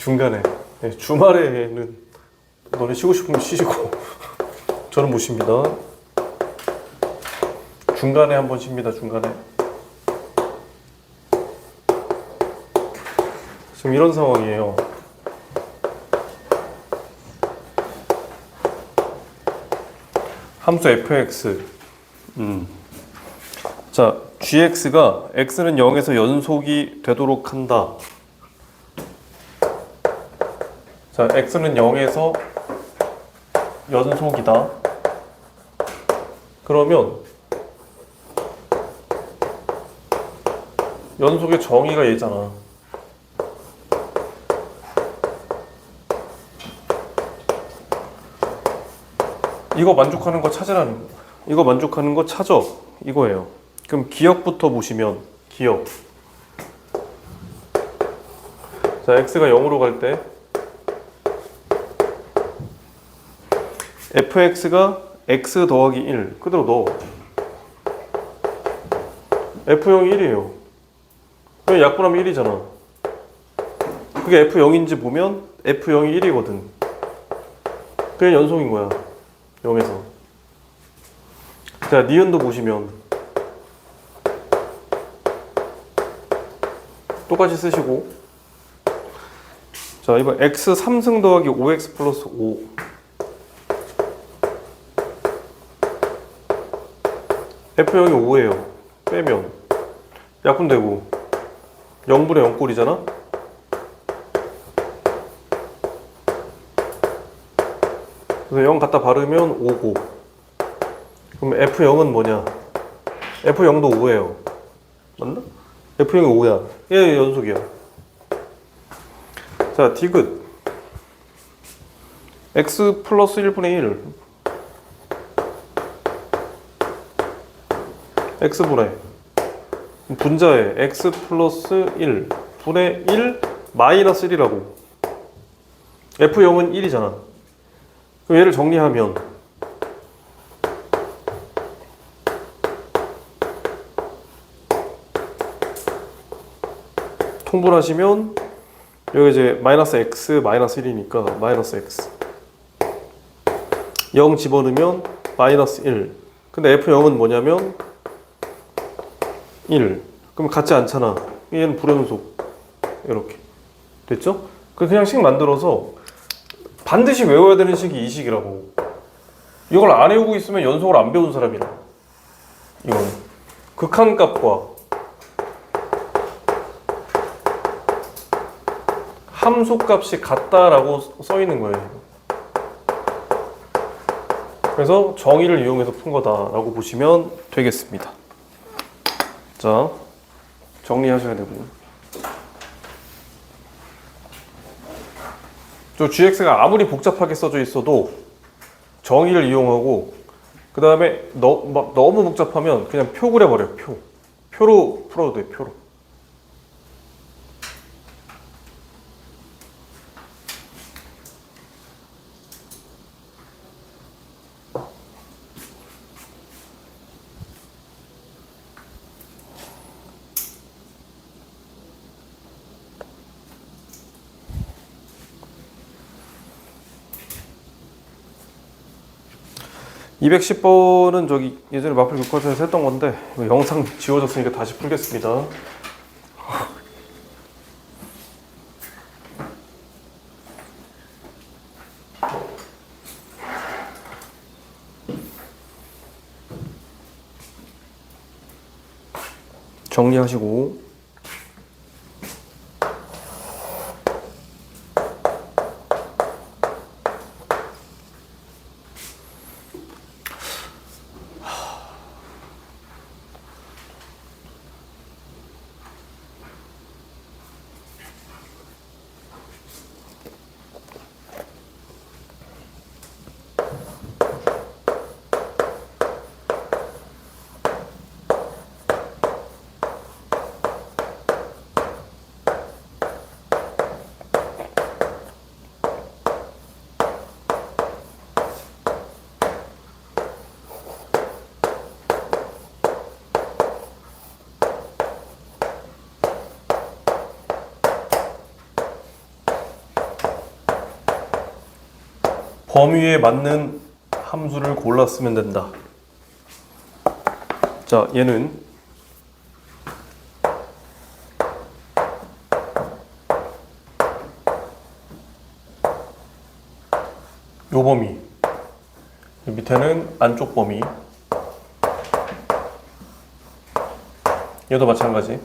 중간에. 네, 주말에는 너네 쉬고 싶으면 쉬시고 저는 못 쉽니다. 중간에 한번 쉽니다. 중간에. 지금 이런 상황이에요. 함수 fx. 자, gx가 x는 0에서 연속이 되도록 한다. 자, x는 0에서 연속이다. 그러면 연속의 정의가 얘잖아. 이거 만족하는 거 찾으라는 거. 이거 만족하는 거 찾아. 이거예요. 그럼 기억부터 보시면 기억. 자, x가 0으로 갈 때 fx가 x 더하기 1 그대로 넣어. f0이 1이에요. 그냥 약분하면 1이잖아. 그게 f0인지 보면 f0이 1이거든. 그냥 연속인 거야. 0에서. 자, 니은도 보시면 똑같이 쓰시고. 자, 이번 x 3승 더하기 5x 플러스 5. f0이 5예요. 빼면 약분되고 0분의 0꼴이잖아. 그래서 0 갖다 바르면 5고. 그럼 f0은 뭐냐? f0도 5예요. 맞나? f0이 5야. 얘 연속이야. 자, 디귿 x 플러스 1분의 1 x분의 분자에 x 플러스 1 분의 1 마이너스 1이라고. f0은 1이잖아. 그럼 얘를 정리하면 통분하시면 여기 이제 마이너스 x 마이너스 1이니까 마이너스 x 0 집어넣으면 마이너스 1. 근데 f0은 뭐냐면 1. 그럼 같지 않잖아. 얘는 불연속. 이렇게 됐죠? 그냥 식 만들어서 반드시 외워야 되는 식이 이 식이라고. 이걸 안 외우고 있으면 연속을 안 배운 사람이라. 이건 극한값과 함수값이 같다라고 써 있는 거예요. 그래서 정의를 이용해서 푼 거다라고 보시면 되겠습니다. 자, 정리하셔야 되고. 저 gx가 아무리 복잡하게 써져 있어도 정의를 이용하고, 그 다음에 너무 복잡하면 그냥 표 그려버려요. 표로 풀어도 돼. 표로. (210번은) 저기 예전에 마플 교과서에서 했던 건데 영상 지워졌으니까 다시 풀겠습니다. 정리하시고. 범위에 맞는 함수를 골라 쓰면 된다. 자, 얘는 요 범위, 밑에는 안쪽 범위, 얘도 마찬가지.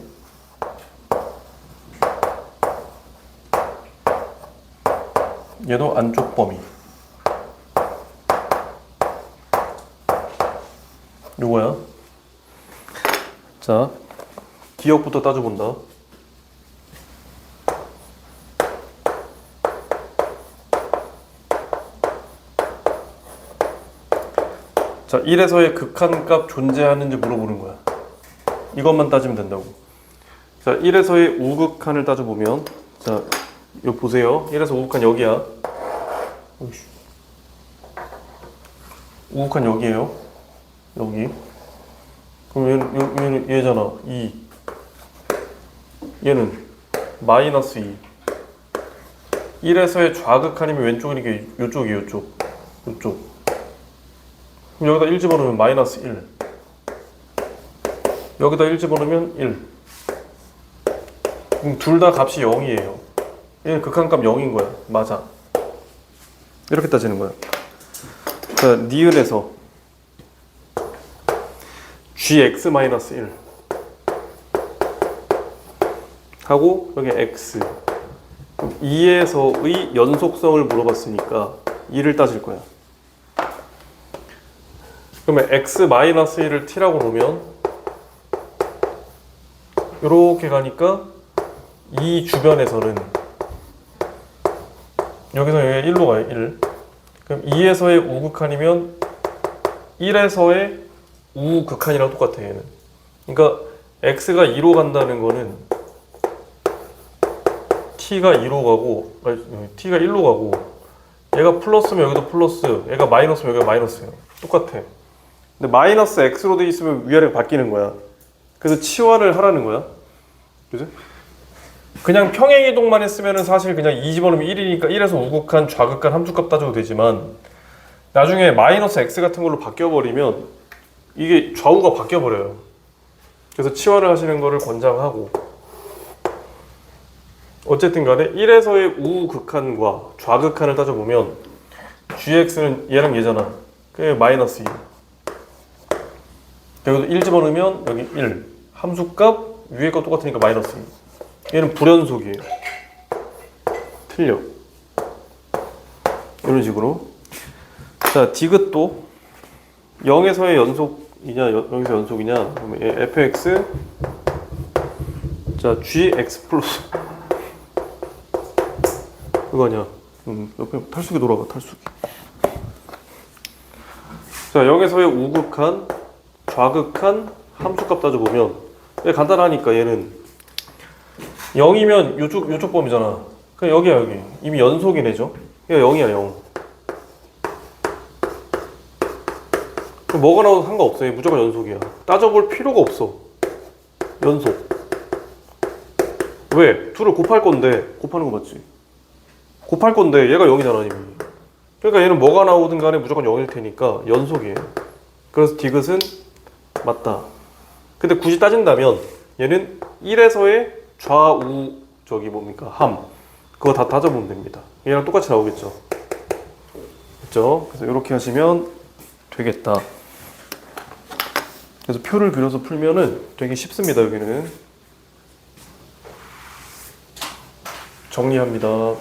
얘도 안쪽 범위. 요거야. 자, 기억부터 따져본다. 자, 1에서의 극한값 존재하는지 물어보는 거야. 이것만 따지면 된다고. 자, 1에서의 우극한을 따져보면, 자, 이거 보세요. 1에서 우극한 여기야. 우극한 여기에요. 여기. 그럼 얘는 얘잖아. 2. 얘는 마이너스 2. 1에서의 좌극한이면 왼쪽이니까 요쪽이 요쪽. 요쪽. 그럼 여기다 1 집어넣으면 마이너스 1. 여기다 1 집어넣으면 1. 그럼 둘 다 값이 0이에요. 얘는 극한값 0인 거야. 맞아. 이렇게 따지는 거야. 자, 니은에서 gx-1 하고 여기 x 2에서의 연속성을 물어봤으니까 2를 따질 거야. 그러면 x-1을 t라고 놓으면 이렇게 가니까 이 주변에서는 여기서 여기 1로 가요. 1. 그럼 2에서의 우극한이면 1에서의 우극한이랑 똑같아. 얘는. 그러니까 x가 2로 간다는 거는 t가 2로 가고 t가 1로 가고 얘가 플러스면 여기도 플러스, 얘가 마이너스면 여기가 마이너스예요. 똑같아. 근데 마이너스 x로 돼 있으면 위아래가 바뀌는 거야. 그래서 치환을 하라는 거야. 그죠? 그냥 평행이동만 했으면 사실 그냥 2 집어넣으면 1이니까 1에서 우극한, 좌극한 함수값 따져도 되지만 나중에 마이너스 x 같은 걸로 바뀌어버리면 이게 좌우가 바뀌어버려요. 그래서 치환을 하시는 거를 권장하고, 어쨌든 간에 1에서의 우극한과 좌극한을 따져보면 gx는 얘랑 얘잖아. 그게 마이너스 2. 여기도 1 집어넣으면 여기 1. 함수값 위에 거 똑같으니까 마이너스 2. 얘는 불연속이에요. 틀려. 이런 식으로. 자, 디귿도 0에서의 연속이냐, 여기서 연속이냐. 그러면 fx, 자, gx 플러스 그거 아니야. 옆에 탈수기 돌아가, 탈수기. 자, 0에서의 우극한, 좌극한 함수값 따져보면 얘 간단하니까 얘는 0이면 요쪽 범위잖아. 그냥 여기야, 여기. 이미 연속이네죠. 얘가 0이야, 0. 그럼 뭐가 나와도 상관없어. 얘 무조건 연속이야. 따져볼 필요가 없어. 연속. 왜? 둘을 곱할 건데, 곱하는 거 맞지? 곱할 건데 얘가 0이잖아, 이미. 그러니까 얘는 뭐가 나오든 간에 무조건 0일 테니까 연속이에요. 그래서 디귿은 맞다. 근데 굳이 따진다면 얘는 1에서의 좌우 저기 뭡니까? 함. 그거 다 따져보면 됩니다. 얘랑 똑같이 나오겠죠. 그렇죠? 그래서 이렇게 하시면 되겠다. 그래서 표를 그려서 풀면은 되게 쉽습니다. 여기는 정리합니다.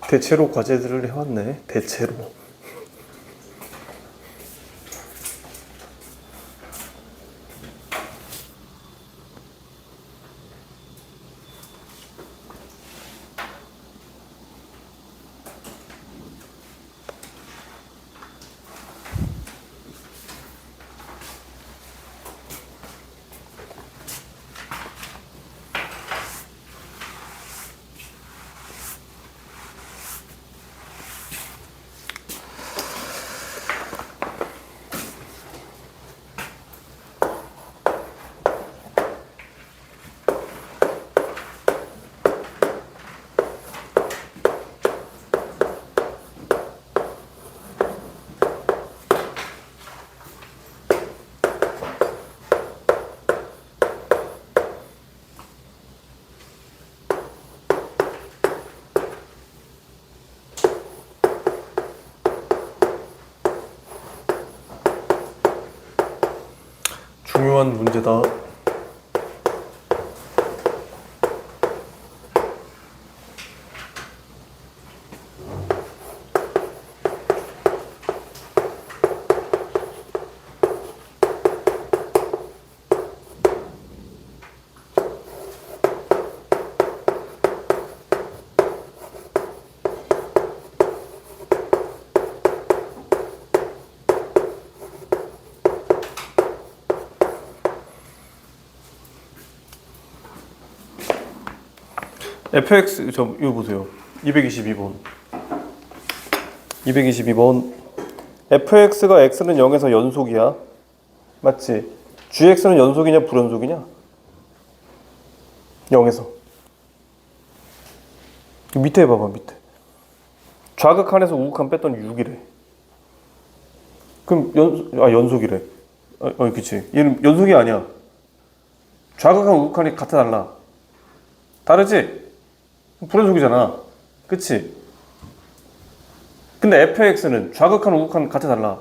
대체로 과제들을 해왔네. 대체로. 중요한 문제다. fx 이거 보세요. 222번. 222번. fx가 x는 0에서 연속이야. 맞지? gx는 연속이냐 불연속이냐? 0에서. 밑에 봐봐, 밑에. 좌극한에서 우극한 뺐더니 6이래. 그럼 연속이래. 그치. 얘는 연속이 아니야. 좌극한 우극한이 같아 달라. 다르지? 불연속이잖아. 그치? 근데 fx는 좌극한 우극한 같아 달라.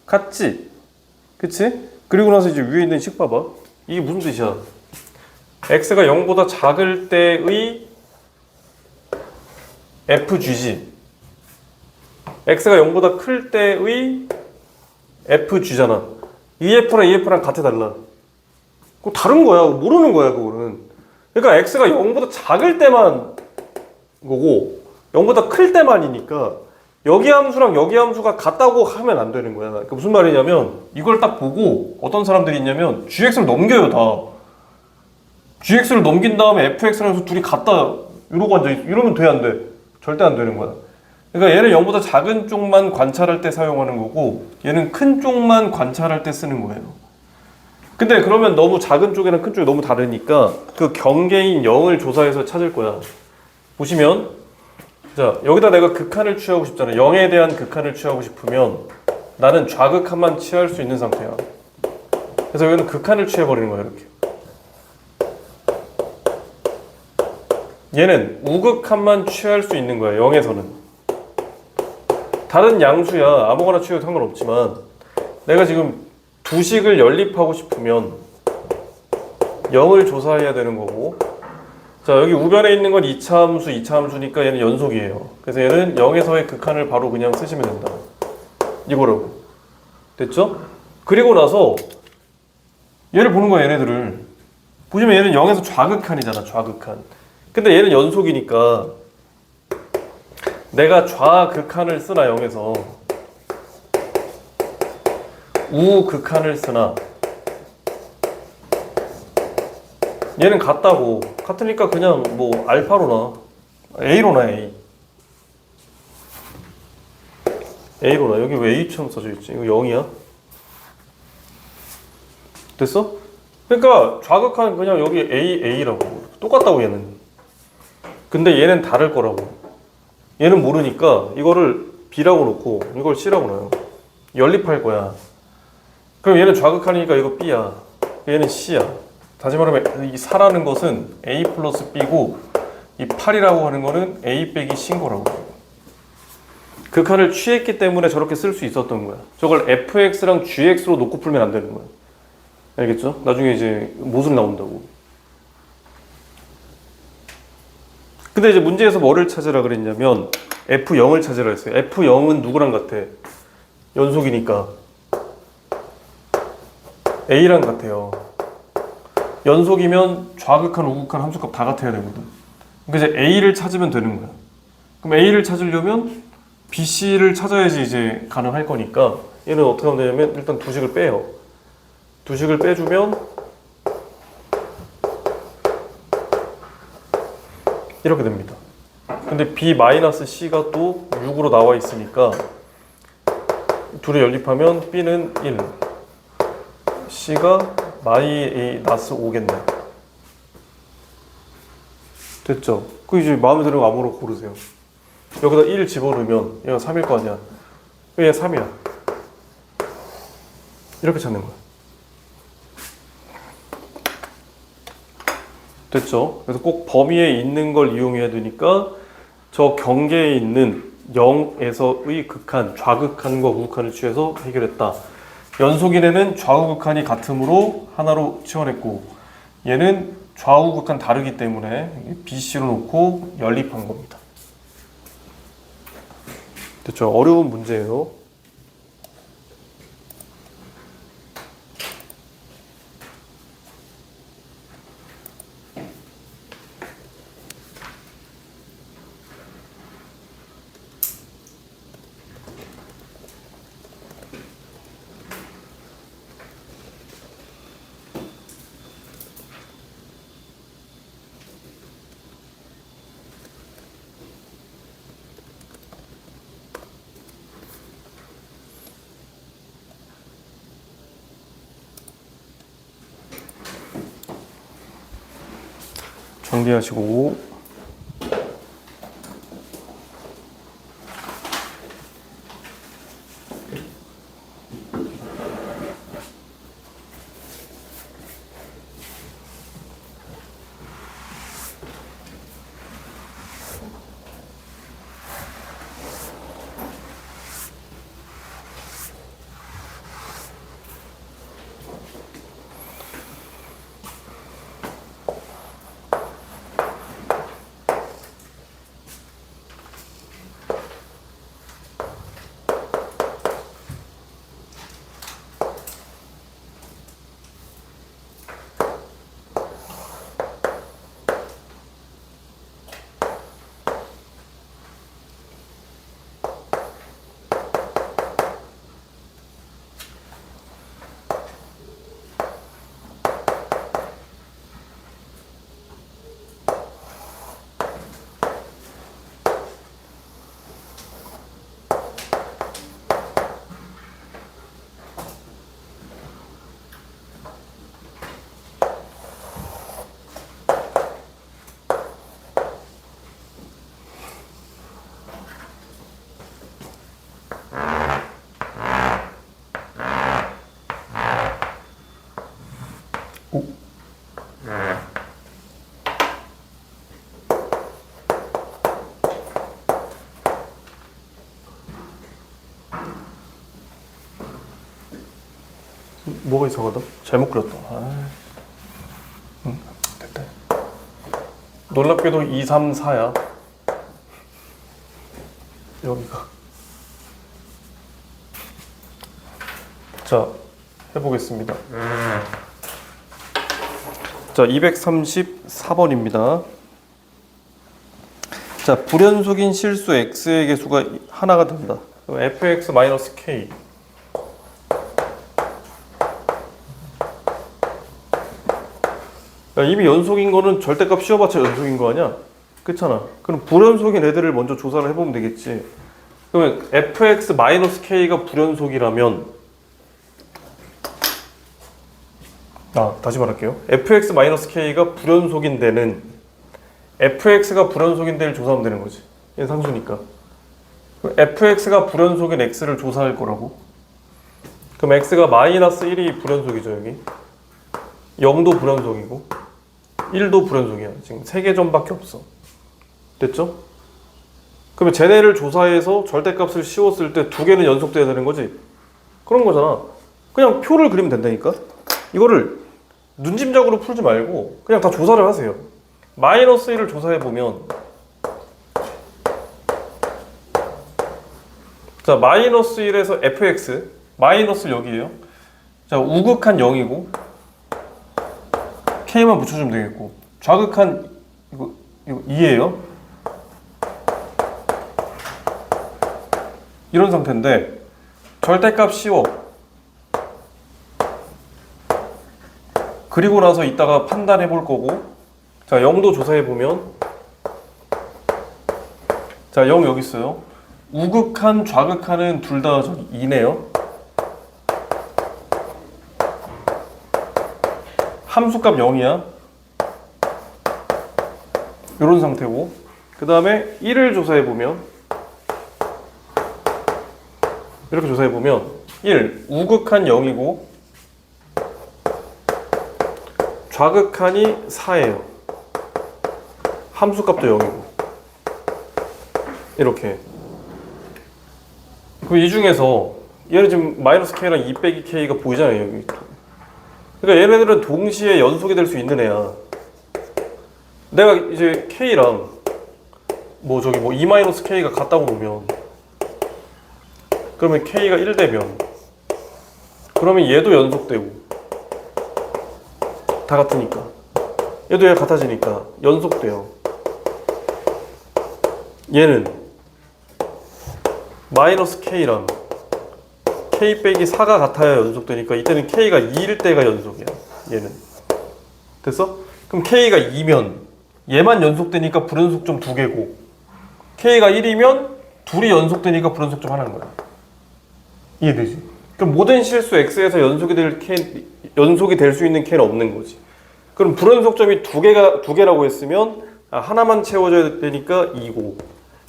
같지? 그치? 그리고 나서 이제 위에 있는 식 봐봐. 이게 무슨 뜻이야? x가 0보다 작을 때의 fg지. x가 0보다 클 때의 fg잖아. EF랑 EF랑 같아 달라. 그거 다른 거야. 모르는 거야, 그거는. 그러니까 x가 0보다 작을 때만 거고 0보다 클 때만이니까 여기 함수랑 여기 함수가 같다고 하면 안 되는 거야. 그러니까 무슨 말이냐면 이걸 딱 보고 어떤 사람들이 있냐면 gx를 넘겨요, 다. gx를 넘긴 다음에 fx랑 해서 둘이 같다 이러고 앉아있어. 이러면 돼, 안 돼? 절대 안 되는 거야. 그러니까 얘는 0보다 작은 쪽만 관찰할 때 사용하는 거고 얘는 큰 쪽만 관찰할 때 쓰는 거예요. 근데 그러면 너무 작은 쪽이랑 큰 쪽이 너무 다르니까 그 경계인 0을 조사해서 찾을 거야. 보시면 자, 여기다 내가 극한을 취하고 싶잖아. 0에 대한 극한을 취하고 싶으면 나는 좌극한만 취할 수 있는 상태야. 그래서 여기는 극한을 취해버리는 거야, 이렇게. 얘는 우극한만 취할 수 있는 거야, 0에서는. 다른 양수야. 아무거나 취해도 상관없지만 내가 지금 두 식을 연립하고 싶으면 0을 조사해야 되는 거고, 자, 여기 우변에 있는 건 2차 함수, 2차 함수니까 얘는 연속이에요. 그래서 얘는 0에서의 극한을 바로 그냥 쓰시면 된다. 이거라고. 됐죠? 그리고 나서 얘를 보는 거야, 얘네들을. 보시면 얘는 0에서 좌극한이잖아, 좌극한. 근데 얘는 연속이니까 내가 좌극한을 쓰나 0에서 우극한을 쓰나 얘는 같다고. 같으니까 그냥 뭐 알파로 나 A로 나 A로 나. 여기 왜 A처럼 써져 있지? 이거 0이야? 됐어? 그러니까 좌극한 그냥 여기 A라고. 똑같다고 얘는. 근데 얘는 다를 거라고. 얘는 모르니까 이거를 B라고 놓고 이걸 C라고 놔요. 연립할 거야. 그럼 얘는 좌극한이니까 이거 B야. 얘는 C야. 다시 말하면 이 4라는 것은 A 플러스 B고 이 8이라고 하는 거는 A 빼기 C인 거라고. 극한을 취했기 때문에 저렇게 쓸 수 있었던 거야. 저걸 fx랑 gx로 놓고 풀면 안 되는 거야. 알겠죠? 나중에 이제 모술 나온다고. 근데 이제 문제에서 뭐를 찾으라 그랬냐면 F0을 찾으라 했어요. F0은 누구랑 같아? 연속이니까 A랑 같아요. 연속이면 좌극한, 우극한 함수값 다 같아야 되거든. 그러니까 이제 A를 찾으면 되는 거야. 그럼 A를 찾으려면 BC를 찾아야지 이제 가능할 거니까 얘는 어떻게 하면 되냐면 일단 두식을 빼요. 두식을 빼주면 이렇게 됩니다. 근데 B-C가 또 6으로 나와 있으니까 둘이 연립하면 B는 1, C가 -5겠네. 됐죠? 그 이제 마음에 드는 거 아무거나 고르세요. 여기다 1 집어넣으면 얘가 3일 거 아니야. 얘 3이야. 이렇게 찾는 거야. 됐죠? 그래서 꼭 범위에 있는 걸 이용해야 되니까 저 경계에 있는 0에서의 극한, 좌극한과 우극한을 취해서 해결했다. 연속인에는 좌우극한이 같으므로 하나로 치워냈고 얘는 좌우극한 다르기 때문에 BC로 놓고 연립한 겁니다. 됐죠? 어려운 문제예요. 정리하시고 뭐가 이상하다? 잘못 그렸다. 됐다. 놀랍게도 2, 3, 4야. 여기가. 자, 해보겠습니다. 자, 234번입니다. 자, 불연속인 실수 x의 개수가 하나가 된다. fx-k. 야, 이미 연속인 거는 절대값 씌워봤자 연속인 거 아니야? 그렇잖아. 그럼 불연속인 애들을 먼저 조사를 해보면 되겠지. 그러면 fx-k가 불연속이라면 다시 말할게요. fx-k가 불연속인 데는 fx가 불연속인 데를 조사하면 되는 거지. 얘 상수니까. 그럼 fx가 불연속인 x를 조사할 거라고. 그럼 x가 -1이 불연속이죠, 여기. 0도 불연속이고 1도 불연속이야. 지금 3개 점밖에 없어. 됐죠? 그러면 쟤네를 조사해서 절대값을 씌웠을 때 2개는 연속돼야 되는 거지? 그런 거잖아. 그냥 표를 그리면 된다니까? 이거를 눈짐작으로 풀지 말고 그냥 다 조사를 하세요. -1을 조사해보면 자, 마이너스 1에서 fx 마이너스 여기에요. 자, 우극한 0이고 k만 붙여주면 되겠고, 좌극한 이거 2예요. 이런 상태인데 절대값 씌워. 그리고 나서 이따가 판단해 볼 거고, 자, 0도 조사해 보면, 자, 0 여기 있어요. 우극한 좌극한은 둘 다 저기 2네요. 함수값 0이야. 이런 상태고, 그 다음에 1을 조사해 보면, 이렇게 조사해 보면 1 우극한 0이고 좌극한이 4예요. 함수값도 0이고 이렇게. 그럼 이 중에서 얘는 지금 마이너스 k랑 2 빼기 k가 보이잖아요, 여기. 그러니까 얘네들은 동시에 연속이 될 수 있는 애야. 내가 이제 k랑 뭐 저기 뭐 2 마이너스 k가 같다고 보면, 그러면 k가 1 되면, 그러면 얘도 연속되고 다 같으니까 얘도 얘 같아지니까 연속돼요. 얘는 마이너스 k랑 k 빼기 4가 같아야 연속되니까 이때는 k가 2일 때가 연속이야. 얘는 됐어? 그럼 k가 2면 얘만 연속되니까 불연속점 2개고, k가 1이면 둘이 연속되니까 불연속점 하나인 거야. 이해되지? 그럼 모든 실수 x에서 연속이 될 수 있는 k는 없는 거지. 그럼 불연속점이 두 개라고 했으면 하나만 채워줘야 되니까 2고,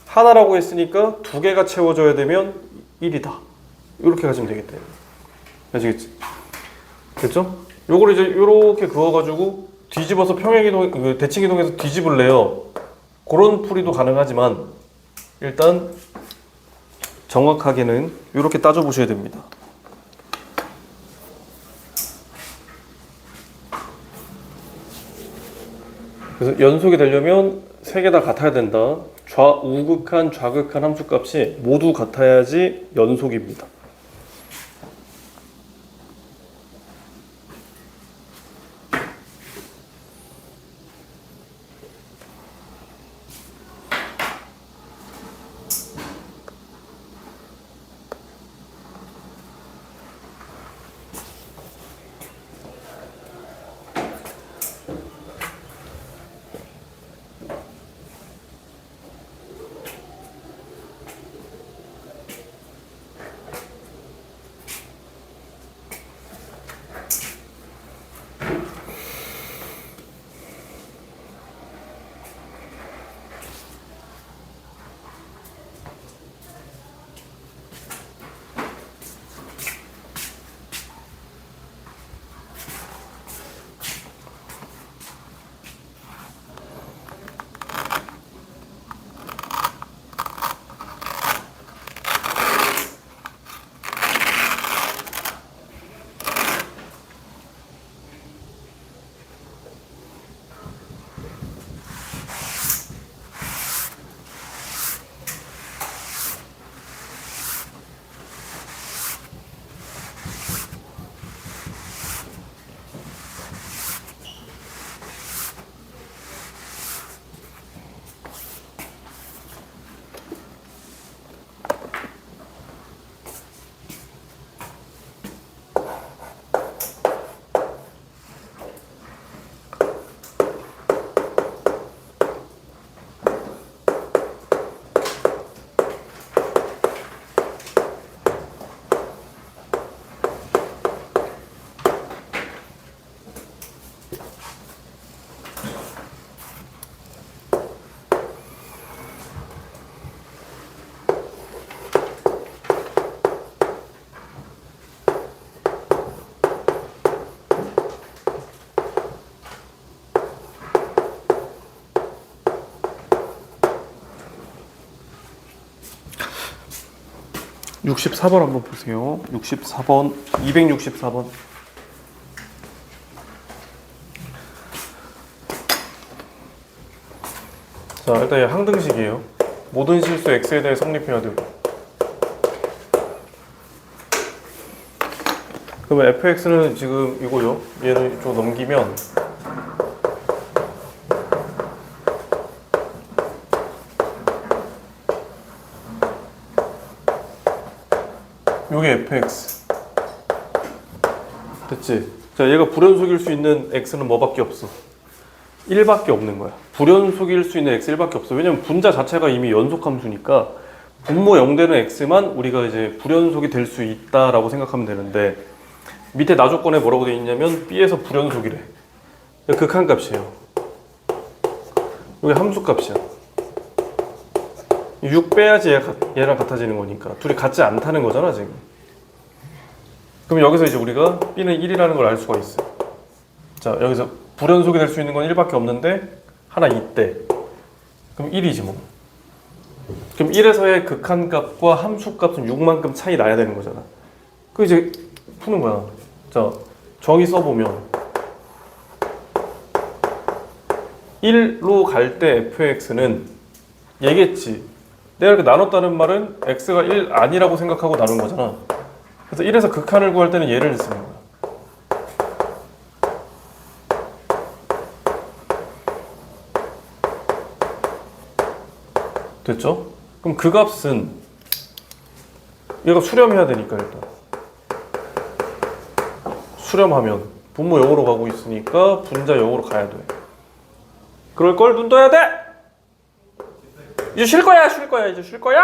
하나라고 했으니까 두 개가 채워져야 되면 1이다. 이렇게 가시면 되겠다. 아시겠지? 됐죠? 요걸 이제 요렇게 그어가지고 뒤집어서 평행이동, 대칭이동해서 뒤집을래요. 그런 풀이도 가능하지만 일단 정확하게는 이렇게 따져보셔야 됩니다. 그래서 연속이 되려면 세 개 다 같아야 된다. 우극한, 좌극한 함수값이 모두 같아야지 연속입니다. (64번) 한번 보세요. 64번, 264번. 자, 일단 얘 항등식이에요. 모든 실수 x에 대해 성립해야 되고, 그러면 fx는 지금 이거요. 얘를 좀 넘기면 요게 fx 됐지? 자, 얘가 불연속일 수 있는 x는 뭐밖에 없어? 1밖에 없는 거야. 불연속일 수 있는 x 1밖에 없어. 왜냐면 분자 자체가 이미 연속함수니까 분모 0 되는 x만 우리가 이제 불연속이 될 수 있다라고 생각하면 되는데, 밑에 나조건에 뭐라고 되어 있냐면 b에서 불연속이래. 극한값이에요. 여기 함수값이야. 6 빼야지 얘랑 같아지는 거니까 둘이 같지 않다는 거잖아 지금. 그럼 여기서 이제 우리가 b는 1이라는 걸 알 수가 있어. 자, 여기서 불연속이 될 수 있는 건 1밖에 없는데 하나 있대. 그럼 1이지 뭐. 그럼 1에서의 극한값과 함수값은 6만큼 차이 나야 되는 거잖아. 그 이제 푸는 거야. 자, 정의 써보면 1로 갈 때 fx는 얘겠지. 내가 이렇게 나눴다는 말은 x가 1 아니라고 생각하고 나눈 거잖아. 그래서 1에서 극한을 구할 때는 얘를 쓰는 거야. 됐죠? 그럼 그 값은 얘가 수렴해야 되니까 일단 수렴하면 분모 0으로 가고 있으니까 분자 0으로 가야 돼. 그럴 걸 눈 떠야 돼! 이제 쉴 거야, 쉴 거야, 이제 쉴 거야!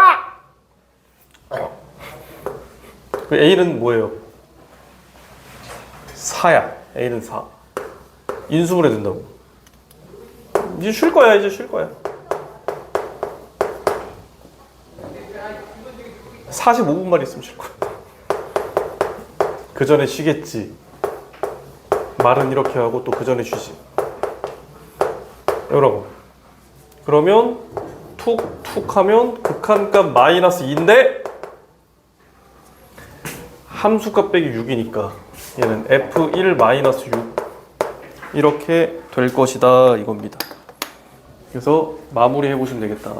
그 A는 뭐예요? 4야. A는 4. 인수분해 된다고. 이제 쉴 거야, 이제 쉴 거야. 45분만 있으면 쉴 거야. 그 전에 쉬겠지. 말은 이렇게 하고 또 그 전에 쉬지. 여러분, 그러면 툭툭 하면 극한값 마이너스 2인데 함수값 빼기 6이니까 얘는 f1 마이너스 6 이렇게 될 것이다 이겁니다. 그래서 마무리해 보시면 되겠다.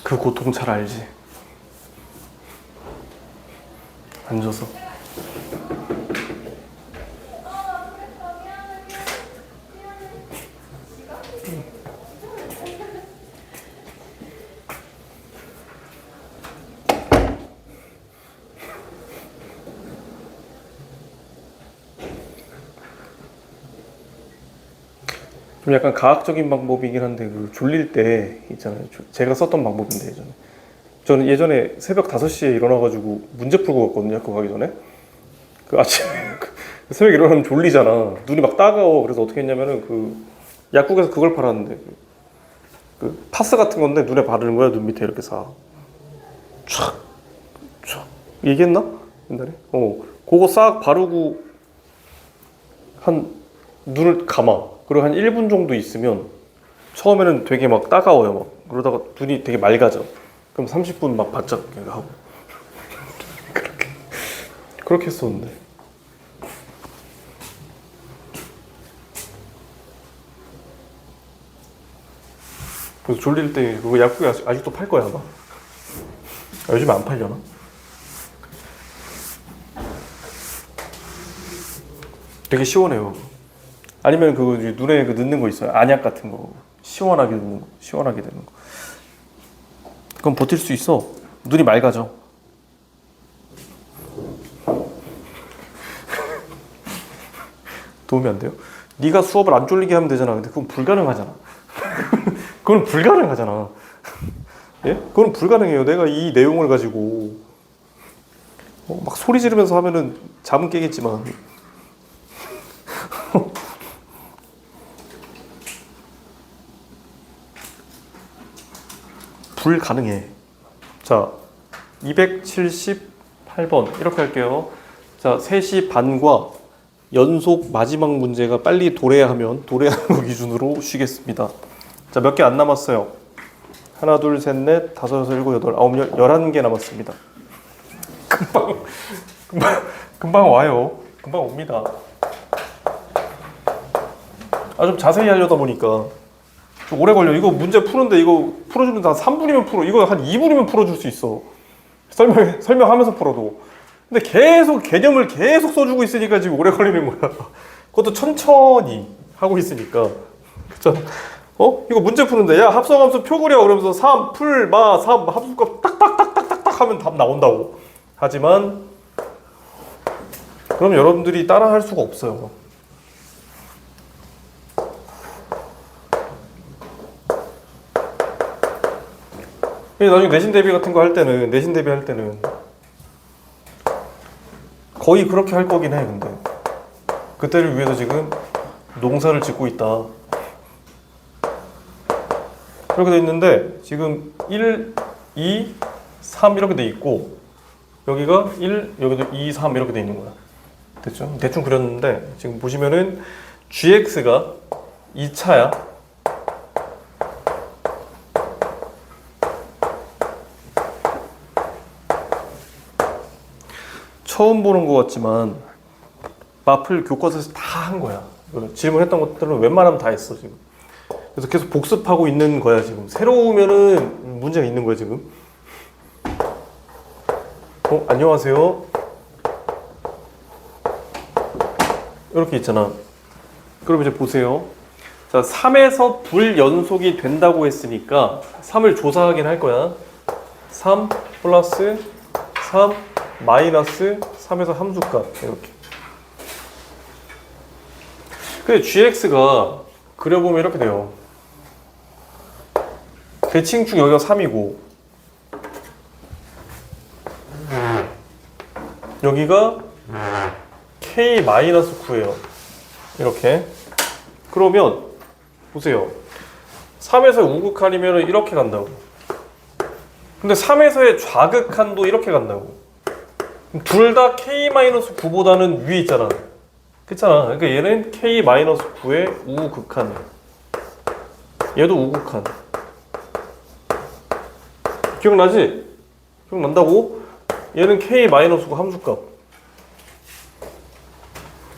그 고통 잘 알지? 앉아서. 좀 약간 과학적인 방법이긴 한데 그 졸릴 때 있잖아요. 제가 썼던 방법인데 예전에. 저는 예전에 새벽 5시에 일어나가지고 문제 풀고 갔거든요. 학교 가기 전에. 그 아침에 새벽에 일어나면 졸리잖아. 눈이 막 따가워. 그래서 어떻게 했냐면은 그 약국에서 그걸 팔았는데 그 파스 같은 건데 눈에 바르는 거야. 눈 밑에 이렇게 싹. 촥. 촥. 얘기했나? 옛날에? 그거 싹 바르고 한 눈을 감아. 그리고 한 1분 정도 있으면 처음에는 되게 막 따가워요. 막 그러다가 눈이 되게 맑아져. 그럼 30분 막 바짝 하고 그렇게 했었는데. 그래서 졸릴 때 그거 약국에 아직도 팔 거야 아마. 요즘 안 팔려나? 되게 시원해요. 아니면 그 눈에 그 넣는 거 있어요. 안약 같은 거 시원하게 넣는 거, 시원하게 되는 거. 그럼 버틸 수 있어. 눈이 맑아져. 도움이 안 돼요? 네가 수업을 안 졸리게 하면 되잖아. 근데 그건 불가능하잖아. 그건 불가능하잖아. 예? 그건 불가능해요. 내가 이 내용을 가지고 막 소리 지르면서 하면은 잠은 깨겠지만 불가능해. 자, 278번 이렇게 할게요. 자, 3시 반과 연속 마지막 문제가 빨리 도래하면 도래하는 거 기준으로 쉬겠습니다. 자, 몇 개 안 남았어요. 하나, 둘, 셋, 넷, 다섯, 여섯, 일곱, 여덟, 아홉, 열, 11개 남았습니다. 금방 와요. 금방 옵니다. 좀 자세히 하려다 보니까 좀 오래 걸려. 이거 문제 푸는데 이거 풀어주면 한 3분이면 풀어. 이거 한 2분이면 풀어줄 수 있어. 설명하면서 풀어도. 근데 계속 개념을 계속 써주고 있으니까 지금 오래 걸리는 거야. 그것도 천천히 하고 있으니까. 그쵸? 이거 문제 푸는데 야 합성함수 표 그려 그러면서 3, 풀, 마, 3 합수값 딱딱딱딱딱 하면 답 나온다고. 하지만 그럼 여러분들이 따라 할 수가 없어요. 나중에 내신 대비 같은 거 할 때는 거의 그렇게 할 거긴 해. 근데 그때를 위해서 지금 농사를 짓고 있다. 그렇게 돼 있는데 지금 1, 2, 3 이렇게 돼 있고 여기가 1, 여기도 2, 3 이렇게 돼 있는 거야. 됐죠? 대충 그렸는데 지금 보시면은 gx가 2차야. 처음 보는 것 같지만 마플 교과서에서 다 한 거야. 질문했던 것들은 웬만하면 다 했어 지금. 그래서 계속 복습하고 있는 거야 지금. 새로우면은 문제가 있는 거야 지금. 안녕하세요. 이렇게 있잖아. 그럼 이제 보세요. 자, 3에서 불연속이 된다고 했으니까 3을 조사하긴 할 거야. 3 플러스 3 마이너스 3에서 함수값 이렇게. 근데 gx가 그려보면 이렇게 돼요. 대칭축 여기가 3이고 여기가 k-9예요. 이렇게. 그러면 보세요. 3에서 우극한이면 이렇게 간다고. 근데 3에서의 좌극한도 이렇게 간다고. 둘 다 k-9보다는 위에 있잖아. 그렇잖아. 그러니까 얘는 k-9의 우극한. 얘도 우극한. 기억나지? 기억난다고? 얘는 k-고 함수값.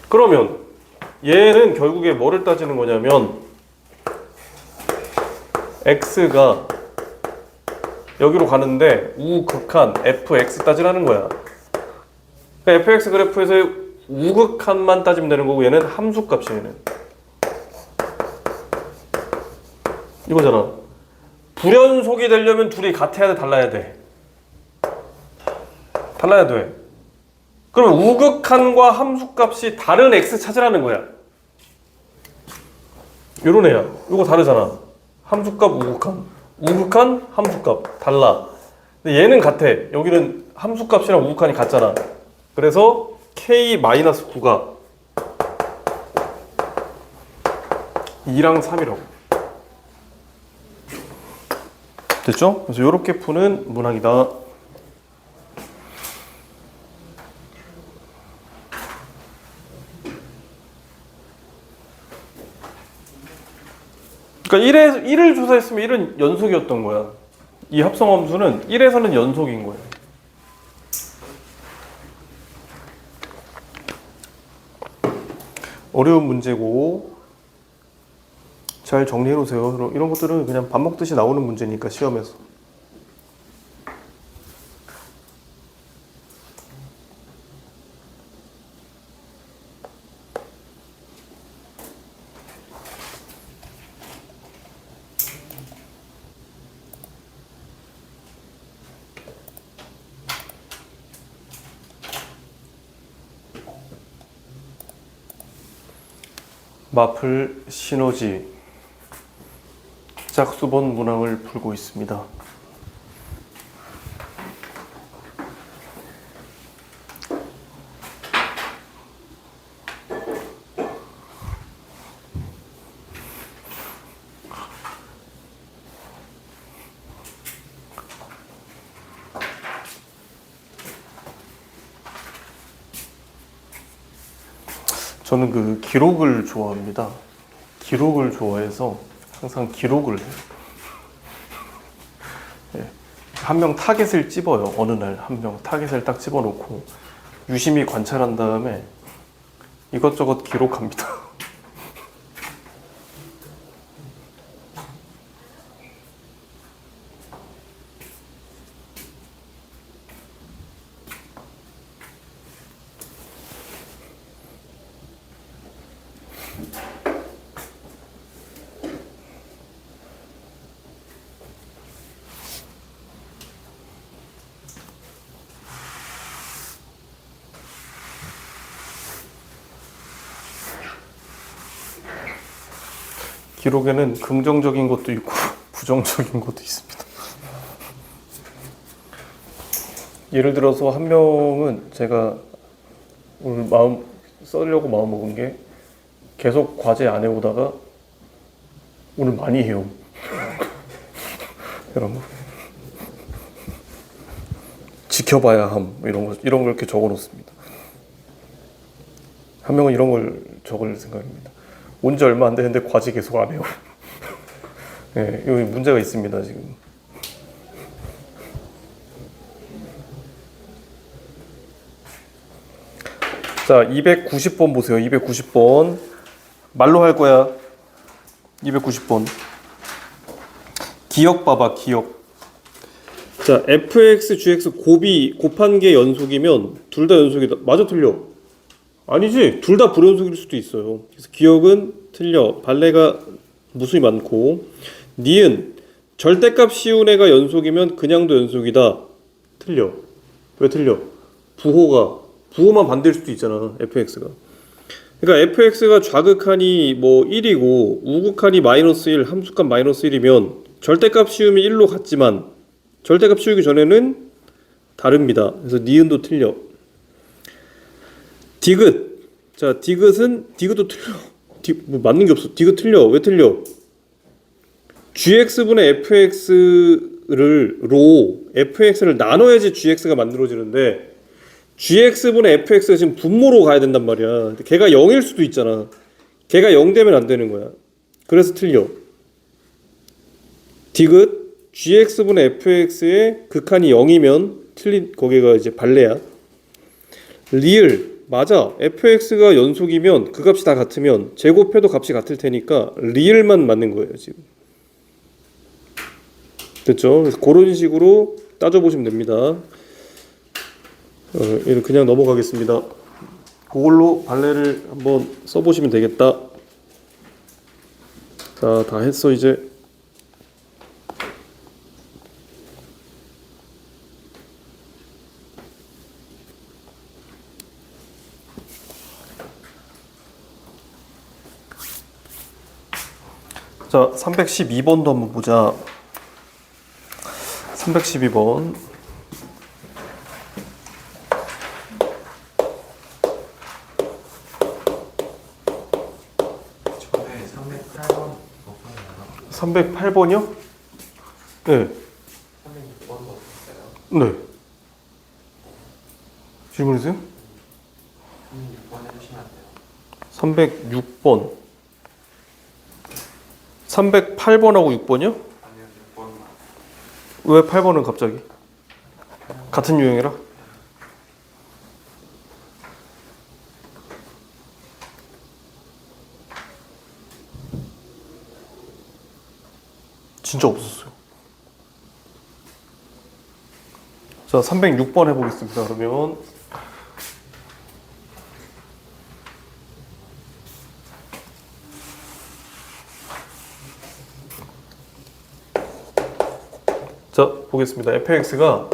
그러면 얘는 결국에 뭐를 따지는 거냐면 x가 여기로 가는데 우극한 fx 따지라는 거야. 그러니까 fx 그래프에서의 우극한만 따지면 되는 거고 얘는 함수값이야. 얘는 이거잖아. 불연속이 되려면 둘이 같아야 돼, 달라야 돼? 달라야 돼. 그러면 우극한과 함수값이 다른 x 찾으라는 거야. 요런 애야. 이거 다르잖아. 함수값 우극한. 우극한 함수값 달라. 근데 얘는 같아. 여기는 함수값이랑 우극한이 같잖아. 그래서 k-9가 2랑 3이라고. 됐죠? 그래서 이렇게 푸는 문항이다. 그러니까 1을 조사했으면 1은 연속이었던 거야. 이 합성함수는 1에서는 연속인 거야. 어려운 문제고 잘 정리해 놓으세요. 이런 것들은 그냥 밥 먹듯이 나오는 문제니까 시험에서. 마플 시너지 짝수번 문항을 풀고 있습니다. 저는 그 기록을 좋아합니다. 기록을 좋아해서 항상 기록을 해요. 한 명 타겟을 찝어요. 어느 날 한 명 타겟을 딱 집어놓고 유심히 관찰한 다음에 이것저것 기록합니다. 기록에는 긍정적인 것도 있고 부정적인 것도 있습니다. 예를 들어서 한 명은 제가 오늘 써려고 마음 먹은 게 계속 과제 안 해오다가 오늘 많이 해요. 이런 거. 지켜봐야 함 이런 걸 이렇게 적어 놓습니다. 한 명은 이런 걸 적을 생각입니다. 온 지 얼마 안 되는데 과제 계속 안 해요. 네, 여기 문제가 있습니다, 지금. 자, 290번 보세요. 290번. 말로 할 거야. 290번. 기억 봐봐, 기억. 자, fx, gx 곱한 게 연속이면 둘 다 연속이다. 맞아, 틀려? 아니지, 둘 다 불연속일 수도 있어요. 그래서 기억은 틀려. 발레가 무수히 많고. 니은 절대값 씌운 애가 연속이면 그냥도 연속이다. 틀려. 왜 틀려? 부호만 반대일 수도 있잖아, fx가. 그러니까 fx가 좌극한이 뭐 1이고 우극한이 마이너스 1, 함수값 마이너스 1이면 절대값 씌우면 1로 같지만 절대값 씌우기 전에는 다릅니다. 그래서 니은도 틀려. 디귿. 자, 디귿도 틀려. 뭐 맞는 게 없어. 디귿 틀려. 왜 틀려? gx분의 fx를 나눠야지 gx가 만들어지는데 gx분의 fx가 지금 분모로 가야 된단 말이야. 걔가 0일 수도 있잖아. 걔가 0 되면 안 되는 거야. 그래서 틀려. 디귿 gx분의 fx의 극한이 0이면 틀린 거기가 이제 발레야. 리을 맞아. fx가 연속이면 그 값이 다 같으면 제곱해도 값이 같을 테니까 리을만 맞는 거예요, 지금. 됐죠? 그래서 그런 식으로 따져보시면 됩니다. 얘는 그냥 넘어가겠습니다. 그걸로 발레를 한번 써보시면 되겠다. 자, 다 했어 이제. 자, 312번도 한번 보자. 312번. 저에 308번 308번이요? 네. 306번도 있어요. 네. 질문이세요? 306번 해주시면 안 돼요? 306번. 308번하고 6번이요? 아니요, 6번만. 왜 8번은 갑자기? 같은 유형이라? 진짜 없었어요. 자, 306번 해보겠습니다. 그러면 자, 보겠습니다. fx가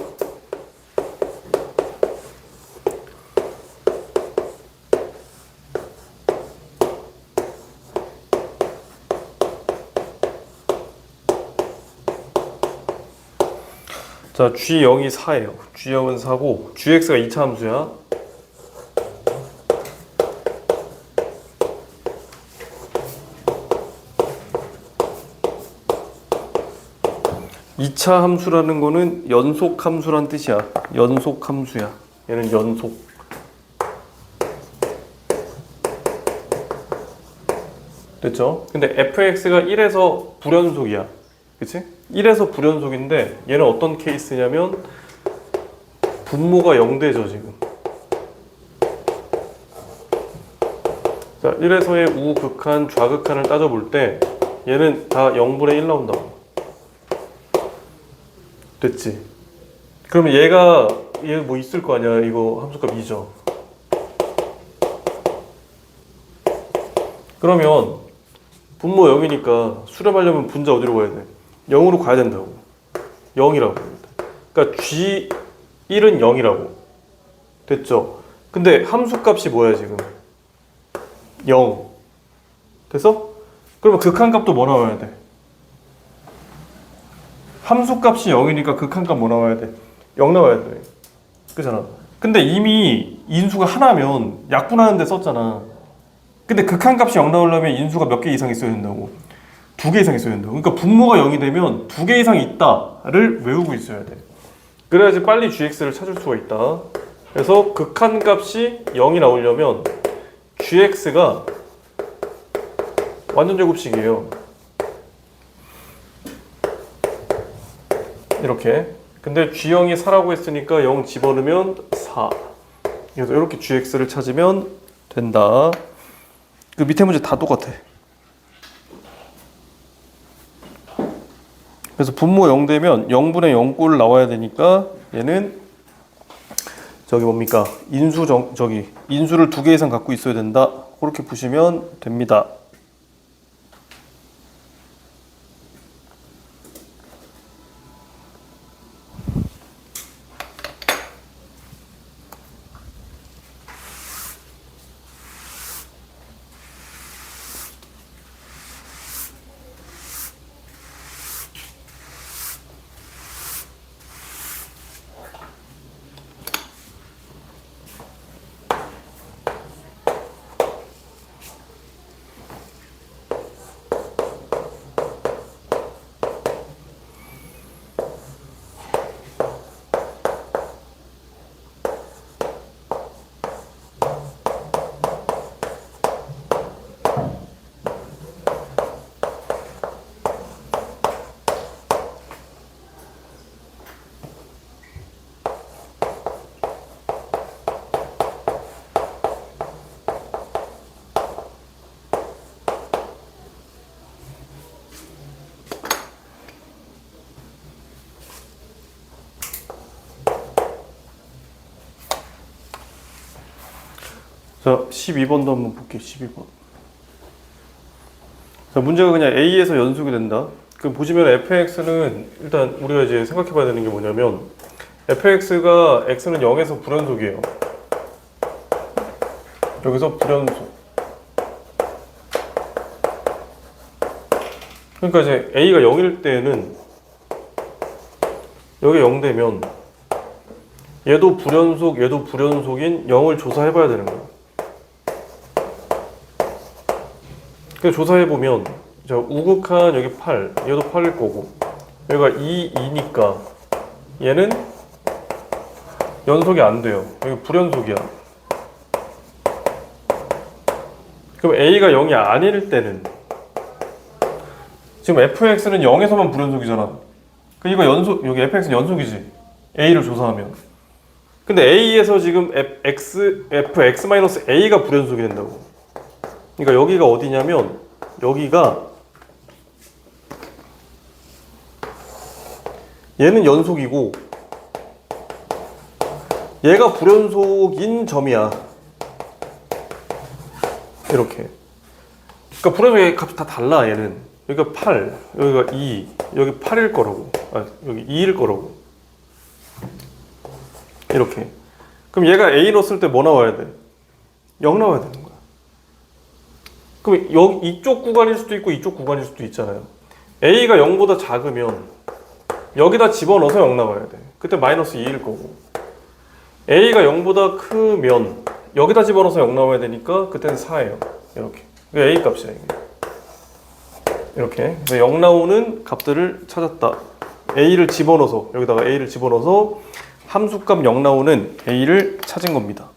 자, g0이 4예요. g0은 4고 gx가 2차 함수야. 이 차 함수라는 거는 연속 함수란 뜻이야. 연속 함수야. 얘는 연속. 됐죠? 근데 fx가 1에서 불연속이야. 그치? 1에서 불연속인데 얘는 어떤 케이스냐면 분모가 0대죠 지금. 자, 1에서의 우극한, 좌극한을 따져볼 때 얘는 다 0분의 1 나온다고. 됐지? 그러면 얘 뭐 있을 거 아니야. 이거 함수값 2죠. 그러면 분모 0이니까 수렴하려면 분자 어디로 가야 돼? 0으로 가야 된다고. 0이라고. 그러니까 G1은 0이라고. 됐죠? 근데 함수값이 뭐야 지금? 0. 됐어? 그러면 극한값도 뭐 나와야 돼? 함수값이 0이니까 극한값 뭐 나와야 돼? 0 나와야 돼. 그잖아. 근데 이미 인수가 하나면 약분하는 데 썼잖아. 근데 극한값이 0 나오려면 인수가 몇 개 이상 있어야 된다고? 2개 이상 있어야 된다고. 그러니까 분모가 0이 되면 2개 이상 있다를 외우고 있어야 돼. 그래야지 빨리 gx를 찾을 수가 있다. 그래서 극한값이 0이 나오려면 gx가 완전 제곱식이에요. 이렇게. 근데 G0이 4라고 했으니까 0 집어넣으면 4. 그래서 이렇게 gx를 찾으면 된다. 그 밑에 문제 다 똑같아. 그래서 분모 0 되면 0분의 0꼴 나와야 되니까 얘는 저기 뭡니까? 인수를 2개 이상 갖고 있어야 된다. 그렇게 보시면 됩니다. 자, 12번도 한번 볼게요. 12번. 자, 문제가 그냥 A에서 연속이 된다. 그럼 보시면 fx는 일단 우리가 이제 생각해 봐야 되는 게 뭐냐면 fx가 x는 0에서 불연속이에요. 여기서 불연속. 그러니까 이제 a가 0일 때는 여기 0 되면 얘도 불연속인 0을 조사해 봐야 되는 거예요. 그래서 조사해보면 우극한 여기 8, 얘도 8일 거고 여기가 2, 2니까 얘는 연속이 안 돼요. 여기 불연속이야. 그럼 A가 0이 아닐 때는 지금 fx는 0에서만 불연속이잖아. 그 이거 여기 fx는 연속이지. A를 조사하면. 근데 A에서 지금 fx-a가 불연속이 된다고. 그러니까 여기가 어디냐면 여기가 얘는 연속이고 얘가 불연속인 점이야. 이렇게. 그러니까 불연속의 값이 다 달라. 얘는 여기가 8, 여기가 2, 여기 8일 거라고. 여기 2일 거라고. 이렇게. 그럼 얘가 A 넣었을 때 뭐 나와야 돼? 0 나와야 되는 거야. 그럼 여기 이쪽 구간일 수도 있고 이쪽 구간일 수도 있잖아요. A가 0보다 작으면 여기다 집어넣어서 0 나와야 돼. 그때 마이너스 2일 거고. A가 0보다 크면 여기다 집어넣어서 0 나와야 되니까 그때는 4예요. 이렇게. 이게 A 값이야. 이게. 이렇게. 0 나오는 값들을 찾았다. A를 집어넣어서 여기다가 A를 집어넣어서 함수값 0 나오는 A를 찾은 겁니다.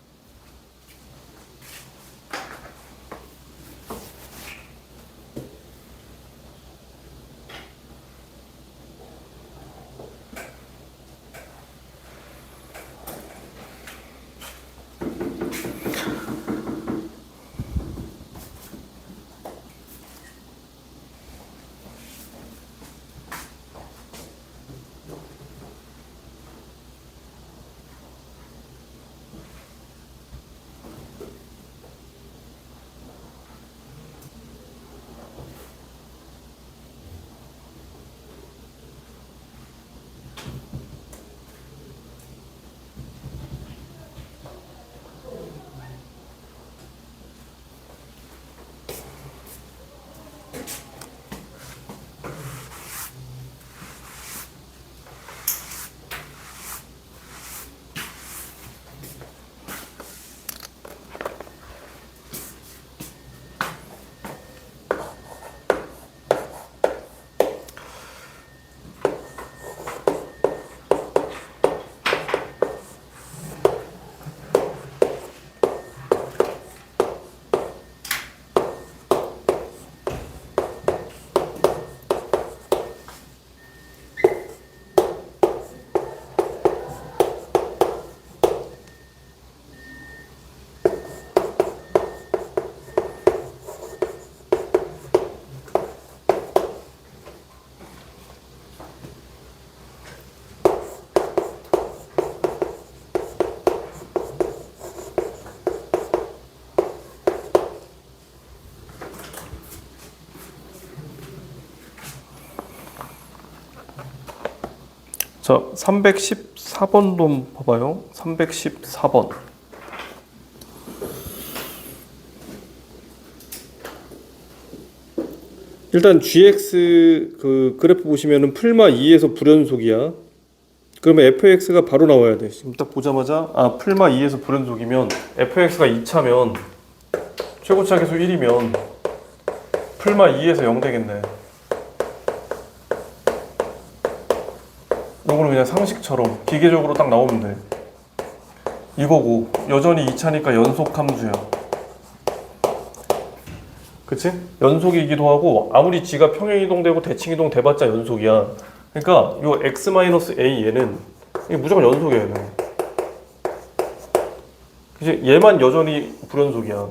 자, 314번도 봐봐요. 314번. 일단 GX 그 그래프 보시면은 풀마 2에서 불연속이야. 그러면 fx가 바로 나와야 돼. 지금 딱 보자마자 아 풀마 2에서 불연속이면 fx가 2차면 최고차 계수 1이면 풀마 2에서 0 되겠네. 이거는 그냥 상식처럼 기계적으로 딱 나오면 돼. 이거고 여전히 2차니까 연속 함수야. 그치? 연속이기도 하고 아무리 g가 평행이동되고 대칭이동 돼봤자 연속이야. 그러니까 요 x-a 얘는 이게 무조건 연속이야. 얘는. 그치? 얘만 여전히 불연속이야.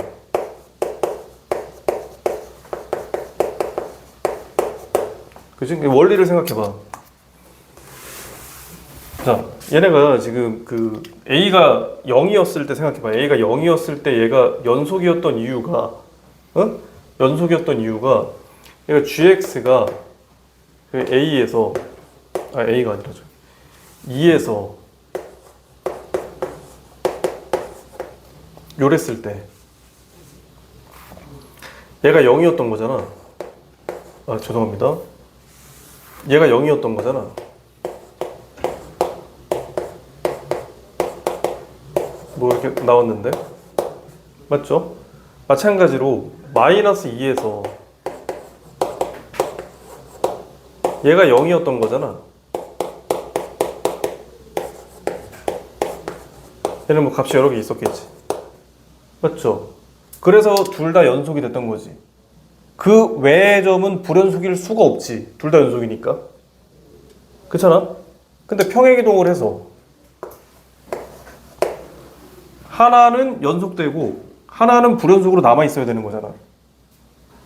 그치? 원리를 생각해봐. 자, 얘네가 지금 그 a가 0이었을 때 생각해봐. a가 0이었을 때 얘가 연속이었던 이유가 연속이었던 이유가 얘가 gx가 그 a에서 a가 아니라죠. 2에서 요랬을 때 얘가 0이었던 거잖아. 아, 죄송합니다. 얘가 0이었던 거잖아. 뭐 이렇게 나왔는데? 맞죠? 마찬가지로 마이너스 2에서 얘가 0이었던 거잖아. 얘는 뭐 값이 여러 개 있었겠지. 맞죠? 그래서 둘 다 연속이 됐던 거지. 그 외의 점은 불연속일 수가 없지. 둘 다 연속이니까. 그렇잖아? 근데 평행이동을 해서 하나는 연속되고 하나는 불연속으로 남아 있어야 되는 거잖아.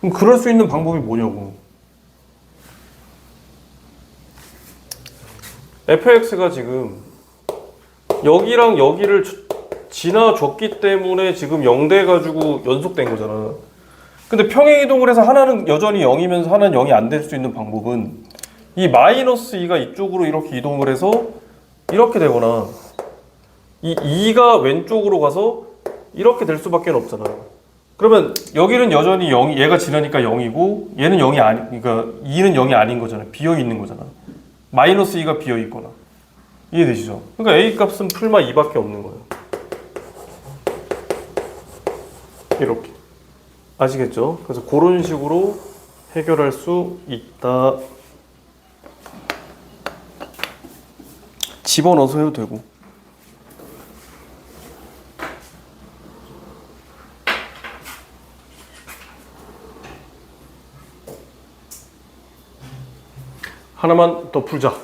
그럼 그럴 수 있는 방법이 뭐냐고. fx가 지금 여기랑 여기를 지나줬기 때문에 지금 0 돼가지고 연속된 거잖아. 근데 평행이동을 해서 하나는 여전히 0이면서 하나는 0이 안 될 수 있는 방법은 이 마이너스 2가 이쪽으로 이렇게 이동을 해서 이렇게 되거나 이 2가 왼쪽으로 가서 이렇게 될 수밖에 없잖아. 그러면 여기는 여전히 0, 얘가 지나니까 0이고 얘는 0이 아니, 그러니까 2는 0이 아닌 거잖아. 비어 있는 거잖아. 마이너스 2가 비어 있거나. 이해되시죠? 그러니까 A 값은 풀마 2밖에 없는 거예요. 이렇게. 아시겠죠? 그래서 그런 식으로 해결할 수 있다. 집어넣어서 해도 되고. 하나만 더 풀자.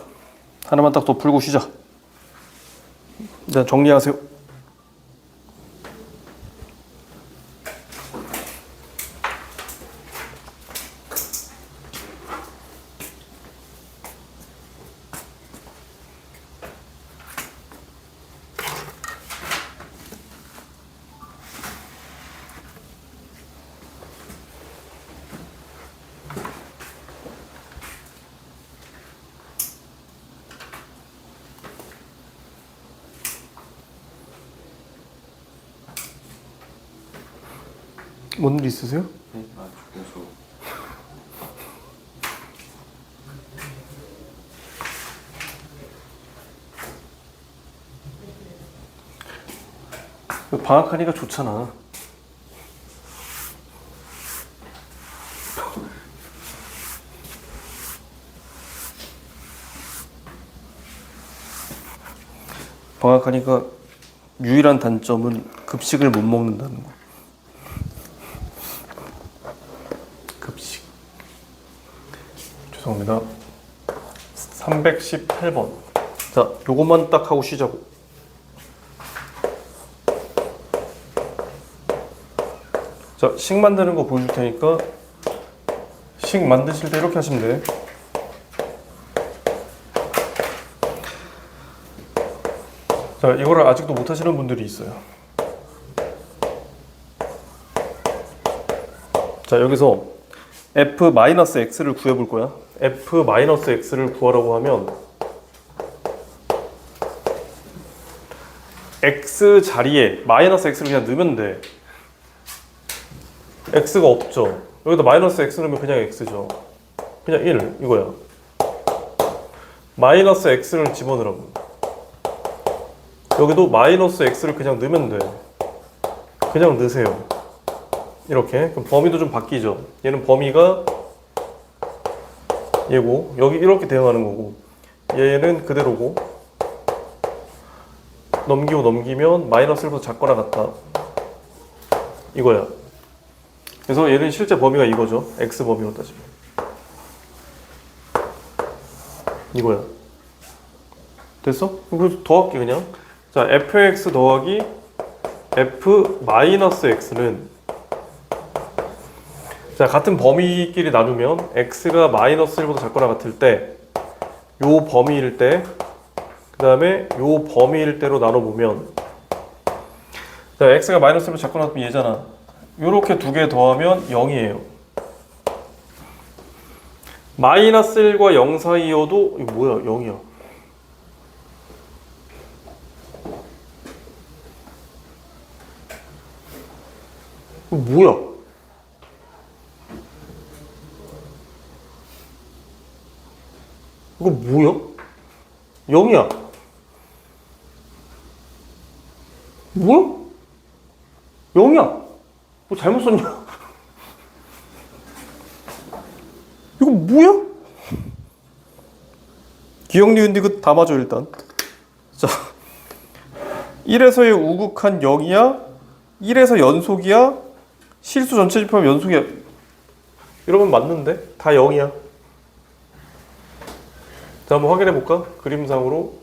하나만 딱 더 풀고 쉬자. 일단 정리하세요. 뭔 일 있으세요? 네, 아, 죽어서. 방학하니까 좋잖아. 방학하니까 유일한 단점은 급식을 못 먹는다는 거. 급식. 죄송합니다. 318번. 자, 요것만 딱 하고 쉬자고. 자, 식 만드는 거 보여줄 테니까 식 만드실 때 이렇게 하시면 돼. 자, 이거를 아직도 못 하시는 분들이 있어요. 자, 여기서 f-x를 구해볼 거야. f-x를 구하라고 하면 x 자리에 마이너스 x를 그냥 넣으면 돼. x가 없죠. 여기다 마이너스 x 넣으면 그냥 x죠. 그냥 1 이거야. 마이너스 x를 집어넣으라고. 여기도 마이너스 x를 그냥 넣으면 돼. 그냥 넣으세요. 이렇게. 그럼 범위도 좀 바뀌죠. 얘는 범위가 얘고 여기 이렇게 대응하는 거고 얘는 그대로고 넘기고 넘기면 마이너스 1보다 작거나 같다. 이거야. 그래서 얘는 실제 범위가 이거죠. x 범위로 따지면. 이거야. 됐어? 그럼 더할게 그냥. 자, fx 더하기 f 마이너스 x는 자, 같은 범위끼리 나누면 x가 마이너스 1보다 작거나 같을 때 요 범위일 때 그 다음에 요 범위일 때로 나눠보면 자, x가 마이너스 1보다 작거나 같으면 얘잖아. 요렇게 두 개 더하면 0이에요. 마이너스 1과 0 사이여도 이거 뭐야? 0이야. 이거 뭐야? 이거 뭐야? 0이야. 뭐야? 0이야. 뭐 잘못 썼냐? 이거 뭐야? 기억, 니은, 디귿 다 맞아 일단. 자, 1에서의 우극한 0이야? 1에서 연속이야? 실수 전체 집합 연속이야? 이러면 맞는데? 다 0이야. 자, 한번 확인해 볼까? 그림상으로.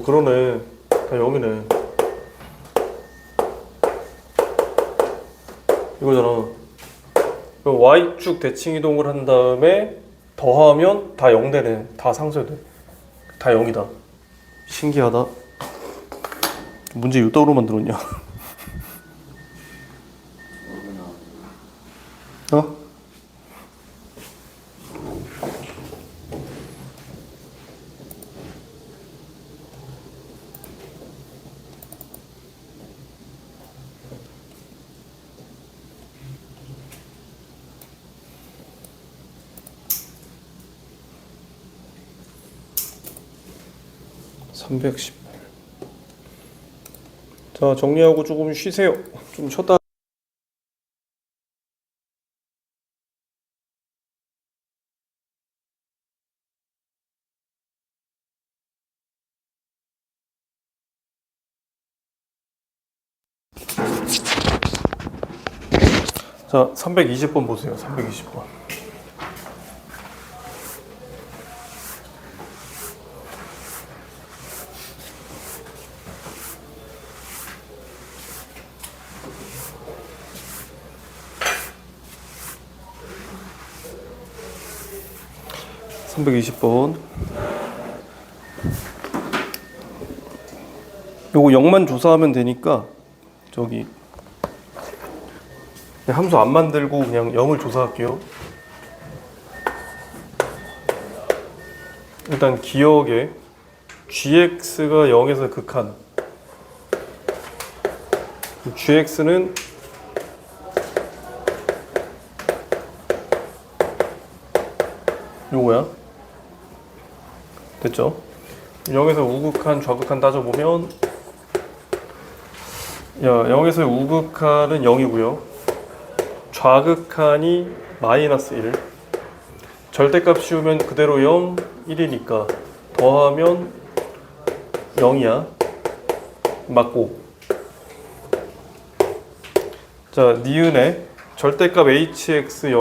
그러네. 다 0이네. 이거잖아. 그럼 Y축 대칭 이동을 한 다음에 더하면 다 0 되네. 다 상쇄돼. 다 0이다. 신기하다. 문제 이따구로 만들었냐? 어? (318) 자, 정리하고 조금 쉬세요. 좀 쉬었다. 자, 320번 보세요. 320번. (320번) 요거 0만 조사하면 되니까 저기 함수 안 만들고 그냥 0을 조사할게요. 일단 기억에 gx가 0에서 극한, gx는 요거야. 됐죠? 0에서 우극한, 좌극한 따져보면 0에서 우극한은 0이고요. 좌극한이 마이너스 1. 절대값 씌우면 그대로 0, 1이니까 더하면 0이야. 맞고. 자, 니은에 절대값 hx